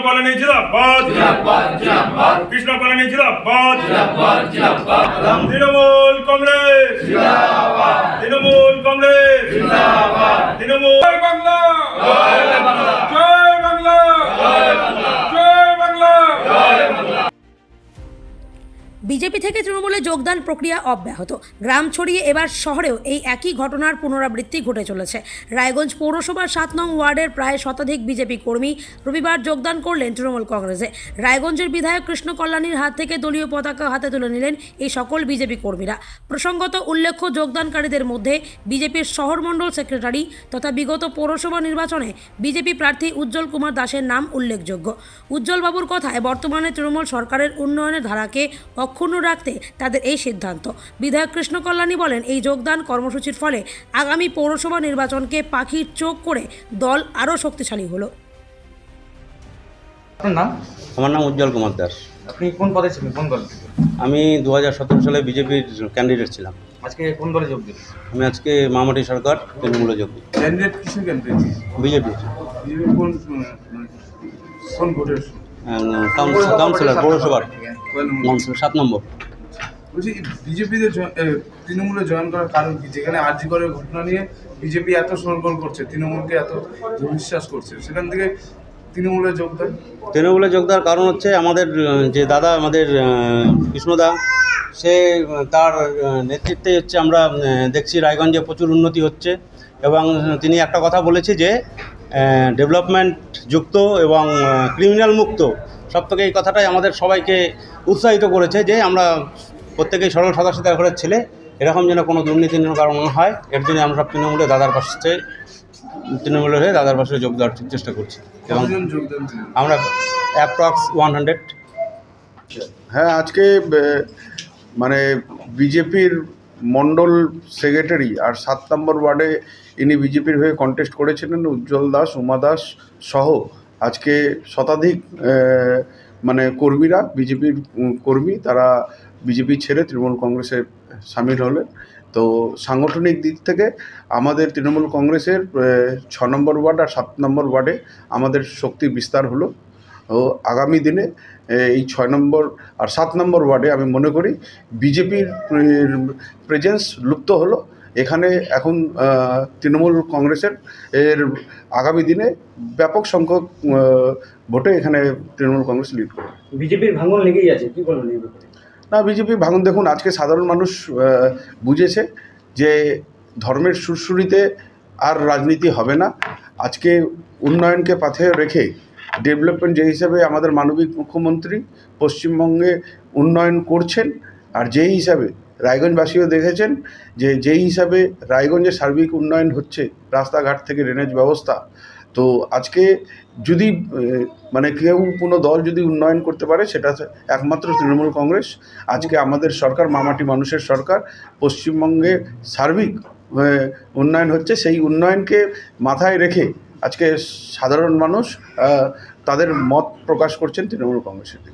Colony জিন্দাবাদ, Krishna colony জিন্দাবাদ, তৃণমূল কংগ্রেস, তৃণমূল কংগ্রেস, তৃণমূল বাংলা, জয় বাংলা, জয় বাংলা, জয় Bangla. BJP থেকে তৃণমূলে যোগদান প্রক্রিয়া অব্যাহত। গ্রাম ছড়িয়ে এবার শহরেও এই একই ঘটনার পুনরাবৃত্তি ঘটে চলেছে। রায়গঞ্জ পৌরসভার 7 নং ওয়ার্ডের প্রায় শতাধিক বিজেপি কর্মী রবিবার যোগদান করলেন তৃণমূল কংগ্রেসে। রায়গঞ্জের বিধায়ক কৃষ্ণ কল্যাণীর হাত থেকে দলীয় পতাকা হাতে তুলে নিলেন এই সকল বিজেপি কর্মীরা। প্রসঙ্গত উল্লেখ্য, যোগদানকারীদের মধ্যে বিজেপির শহর মণ্ডল সেক্রেটারি তথা বিগত পৌরসভা নির্বাচনে বিজেপি প্রার্থী উজ্জ্বল কুমার দাসের নাম উল্লেখযোগ্য। উজ্জ্বলবাবুর কথায়, বর্তমানে তৃণমূল সরকারের উন্নয়নের ধারাকে অক্ষুণ্ণ রাখতে তাদের এই সিদ্ধান্ত। বিধায়ক কৃষ্ণ কল্যাণী বলেন, এই যোগদান কর্মসূচির ফলে আগামী পৌরসভা নির্বাচনকে পাখির চোখ করে দল আরও শক্তিশালী হলো। আপনার নাম? আমার নাম উজ্জ্বল কুমার দাস। আপনি কোন পদে ছিলেন, কোন দল থেকে? আমি 2017 সালে বিজেপির ক্যান্ডিডেট ছিলাম। আজকে কোন দলে যোগ দিলেন? আমি আজকে মামাটি সরকার তৃণমূলে যোগ দিই। ক্যান্ডিডেট কিসের ক্যান্ডিডেট? বিজেপি কোন ভোটের? কাউন্সিলর পৌরসভার 7 নম্বর। বলছি, বিজেপিতে তৃণমূলে জয়েন করার কারণ কি? যেখানে আরজি করের ঘটনা নিয়ে বিজেপি এত সরগোল করছে, তৃণমূলকে এত বিশ্বাস করছে, সেখান থেকে তৃণমূলে যোগদান। তৃণমূলে যোগ দেওয়ার কারণ হচ্ছে আমাদের যে দাদা, আমাদের কৃষ্ণদা, সে তার নেতৃত্বে হচ্ছে আমরা দেখছি রায়গঞ্জে প্রচুর উন্নতি হচ্ছে। এবং তিনি একটা কথা বলেছে যে ডেভেলপমেন্ট যুক্ত এবং ক্রিমিনাল মুক্ত। সব থেকে এই কথাটাই আমাদের সবাইকে উৎসাহিত করেছে যে আমরা প্রত্যেকেই সরল সাদাসিধা ঘরের ছেলে, এরকম যেন কোনো দুর্নীতির কারণ না হয়। এর জন্য আমরা সব তৃণমূলে দাদার পাশে যোগ দেওয়ার চেষ্টা করছি। এবং আমরা অ্যাপ্রক্স 100। হ্যাঁ, আজকে মানে বিজেপির মণ্ডল সেক্রেটারি আর 7 নম্বর ওয়ার্ডে ইনি বিজেপির হয়ে কন্টেস্ট করেছিলেন, উজ্জ্বল দাস, উমা দাস সহ আজকে শতাধিক মানে কর্মীরা, বিজেপির কর্মী, তারা বিজেপি ছেড়ে তৃণমূল কংগ্রেসে সামিল হলেন। তো সাংগঠনিক দিক থেকে আমাদের তৃণমূল কংগ্রেসের 6 নম্বর ওয়ার্ড আর 7 নম্বর ওয়ার্ডে আমাদের শক্তির বিস্তার হলো। ও আগামী দিনে এই 6 নম্বর আর 7 নম্বর ওয়ার্ডে আমি মনে করি বিজেপির প্রেজেন্স লুপ্ত হলো। এখানে এখন তৃণমূল কংগ্রেসের আগামী দিনে ব্যাপক সংখ্যক ভোটে এখানে তৃণমূল কংগ্রেস লিড করবে। বিজেপির ভাঙন লেগেই আছে, কি বলবেন এই ব্যাপারে? না, বিজেপি ভাঙন, দেখুন, আজকে সাধারণ মানুষ বুঝেছে যে ধর্মের সুরসুরিতে আর রাজনীতি হবে না। আজকে উন্নয়নকে পাথে রেখে ডেভেলপমেন্ট যে হিসাবে আমাদের মানবিক মুখ্যমন্ত্রী পশ্চিমবঙ্গে উন্নয়ন করছেন, আর যেই হিসাবে রায়গঞ্জবাসীও দেখেছেন যে যেই হিসাবে রায়গঞ্জের সার্বিক উন্নয়ন হচ্ছে, রাস্তাঘাট থেকে ড্রেনেজ ব্যবস্থা, তো আজকে যদি মানে কেউ কোনো দল যদি উন্নয়ন করতে পারে সেটা একমাত্র তৃণমূল কংগ্রেস। আজকে আমাদের সরকার মামাটি মানুষের সরকার, পশ্চিমবঙ্গে সার্বিক উন্নয়ন হচ্ছে, সেই উন্নয়নকে মাথায় রেখে আজকে সাধারণ মানুষ তাদের মত প্রকাশ করছেন তৃণমূল কংগ্রেসের দিকে।